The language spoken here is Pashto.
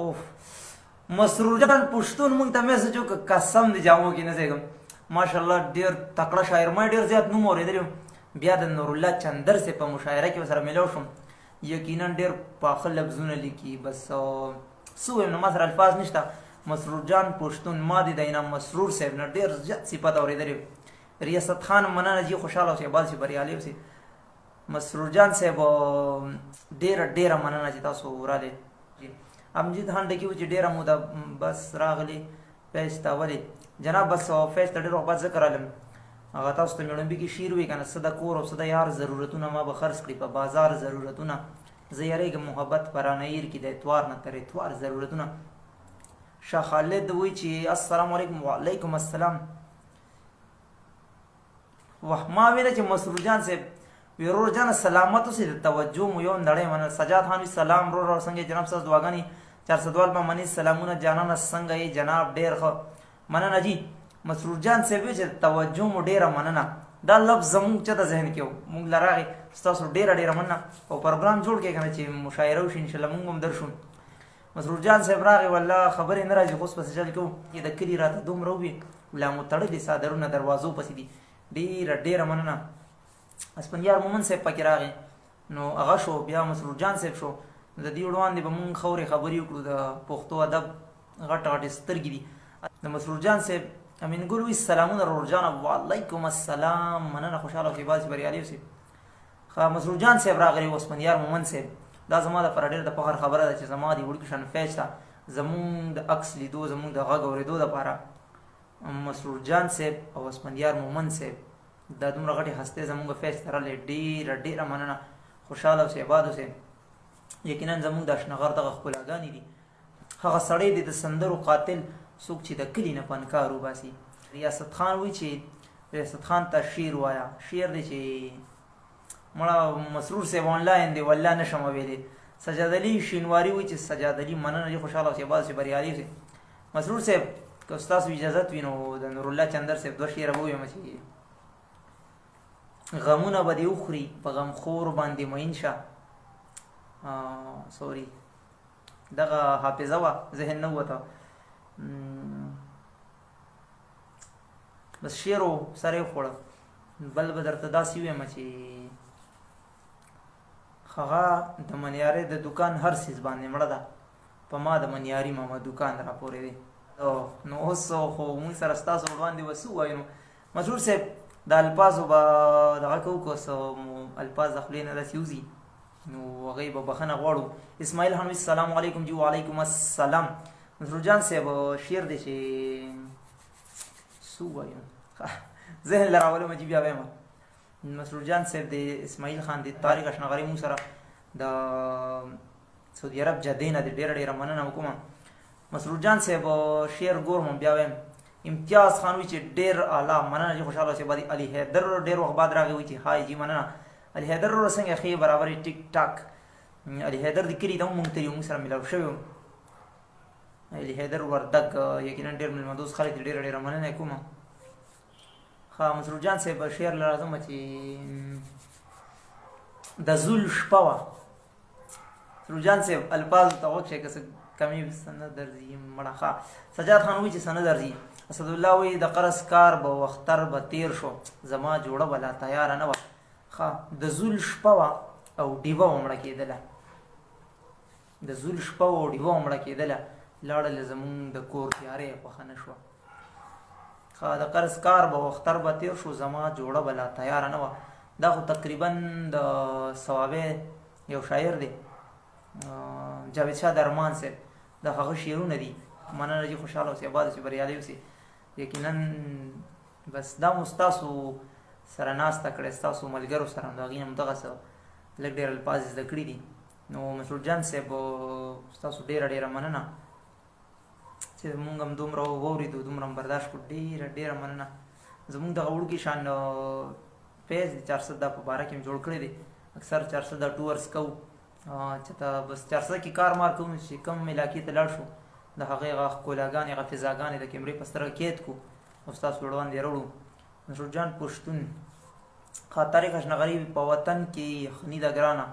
اوف مسرور جان پښتون مونږ ته میسج وکړ قسم دې جامو کې نه ځایږم ماشاءالله ډېر تکړه شاعر ما ډېر زیات نوم اورېدلی بیا د نورالله چندر صاحب په مشاعره کې ورسره میلاو شوم یقینا ډېر پاخه لفظونه لیکي بس څه ووایم نو ما سره الفاظ نشته مسرور جان پښتون ما دې د انعام مسرور صاحب نه ډېر زیات صفت اورېدلی ریاست خان مننه جي خوشحاله اوسئ بال شي بریالي اوسئ مسرور جان صاحب ډېره مننه چې تاسو راغلئ امجد خان ډکي و چې ډېره موده بس راغلی فیض ته ولې جناب بس فیض ته ډېر وخت بعد ذکر علم هغه تاسو ته مې وړاندې کې شعر وي که نه څه د کور او څه د یار ضرورتونه ما به خرڅ کړي په بازار ضرورتونه زه یریږم محبت په رانهیر کې د اتوار نه تر اتوار ضرورتونه شاه خالد وایي چې السلام علیکم وعلیکم السلام واه ما ویله چې مسرور جان صاحب وی ورور جان سلامت اوسئ د توجه مو یو نړۍ منل سجاد خان وی سلام ورور څنګه جناب ستاسو دعاګانې 400 په منی سلامونه جانانه څنګه یې جناب ډېر ښه مننه جي مسرور جان صاحب وی چې توجه مو ډېره مننه دا لفظ زموږ چېرته ذهن کې و موږ له راغې ستاسو ډېره مننه او پروګرام جوړ کړئ که نه چې مشاعره وشي انشاءالله موږ هم درشو مسرور جان صاحب راغې والله خبرې نه راځي خو اوس پسې چل کوو چې د کلي راته دومره ووي لا مو تړلي څادرونه دروازو پسې دي ډېره مننه اسپندیار مومن صاحب پکې راغی نو هغه شو بیا مسرور جان صاحب شو د دې وړاندې به مونږ خورې خبرې وکړو د پښتو ادب غټې سترګې دي د مسرور جان صاحب امین ګل وایي سلامونه ورور جانه وعلیکم السلام مننه خوشحاله اوسئ باسي بریالي اوسئ ښه مسرور جان صاحب راغلی و اسپندیار مومن صاحب دا زما دپاره ډېر د فخر خبره ده چې زما د وړوکي شان فیض ته زمونږ د عکس لیدو زمونږ د غږ اورېدو دپاره مسرور جان صاحب او اسپندیار مومن صاحب دا دومره غټې هستې زموږ فیض ته راغلې ډېره مننه خوشحاله اوسئ اباد اوسئ یقینا زموږ د اشنغر دغه ښکلاګانې دي هغه سړی دی د سندرو قاتل څوک چې د کلي نه پنکار وباسي ریاست خان وایي چې ریاست خان ته شعر وایه شعر دی چې مړه مسرور صاحب آنلاین دی والله نشم ویلی سجاد علي شینواري وایي چې سجاد علي مننه دي خوشحاله اوسئ اباد اوسئ بریالي اوسئ مسرور صاحب که ستاسو اجازت وي نو د نورالله چندر صاحب 2 شعره به ووایم چې غمونه به دې وخوري په غمخور باندې مین شه سوري دغه حافظه وه ذهن نه ووته بس شعر و سر یې وخوړه بل به درته داسې ووایم چې هغه د منیارې د دوکان هر څیز باندې مړه ده په ما د منیاري ماما دوکان راپورې دی نو اوس خو مونږ سره ستاسو وړاندې به څه ووایو مسرور صاحب د الفاظو به دغه کوو که څه الفاظ د خولې نه داسې وځي نو هغوی به بخښنه غواړو اسماعیل خان السلام علیکم جی وعلیکم السلام مسرور جان صاحب شعر دی چې څه ووایم ذهن له راولم چې بیا وایم مسرور جان صاحب د اسماعیل خان د طارق اشنغري مونږ سره د سعودي عرب جدې نه د ډېره مننه وکړم مسرور جان صاحب شعر ګورم بیا وایم امتیاز خان وی چې ډېر اعلی مننه چې خوشحاله اوسئ بعد علي حیدر ډېر وخت بعد راغی وی چې هاي جی مننه علي حیدر ورو څنګه ښې برابرې ټیک ټاک علي حیدر د کلي ته هم مونږ تلي مونږ سره ملاو شوی و علي حیدر وردګ یقینا ډېر مېلمهدوست خلک دي ډېره مننه یې کوم ښه مسرور جان صاحب شعر له راځم چې د زول شپه وه مسرور جان صاحب الفاظو ته غوږ شئ که څه کمی څه نه درځي مړه ښه سجاد خان وایي چې څه نه درځي اسدالله وایي د قرض کار به وختر به تیر شو زما جوړه به لا تیاره نه وه ښه د زول شپه وه او ډیوه به مړه کېدله د زول شپه وه او ډیوه به مړه کېدله لاړله زمونږ د کور تیاره یې خوښه نه شوه ښه د قرض کار به وختر به تیر شو زما جوړه به لا تیاره نه وه دا خو تقریبا د صوابی یو شاعر دی جاوید شاه درمان صاحب د هغه شعرونه دي مننه چې خوشحاله اوسئ اباد اوسئ بریالي اوسئ یقینا بس دا مو ستاسو سره ناسته کړې ستاسو ملګرو سره د هغې نه مو دغسې لږ ډېر الفاظ زده کړي دي نو مسرور جان صاحب ستاسو ډېره مننه چې مونږ هم دومره واورېدو دومره هم برداشت کړو ډېره مننه زمونږ دغه وړوکي شان پیج دی 400 دا په باره کې مې جوړ کړی دی اکثر 400 دا ټورس کوو چې ته بس 400 کې کار مار کوو چې کوم علاقې ته لاړ شو د هغې هغه ښکلاګانې هغه فضاګانې د کیمرې په سترګه قید کړو او ستاسو وړاندې یې راوړو مسرور جان پښتون طارق اشنغري په وطن کې یخني ده ګرانه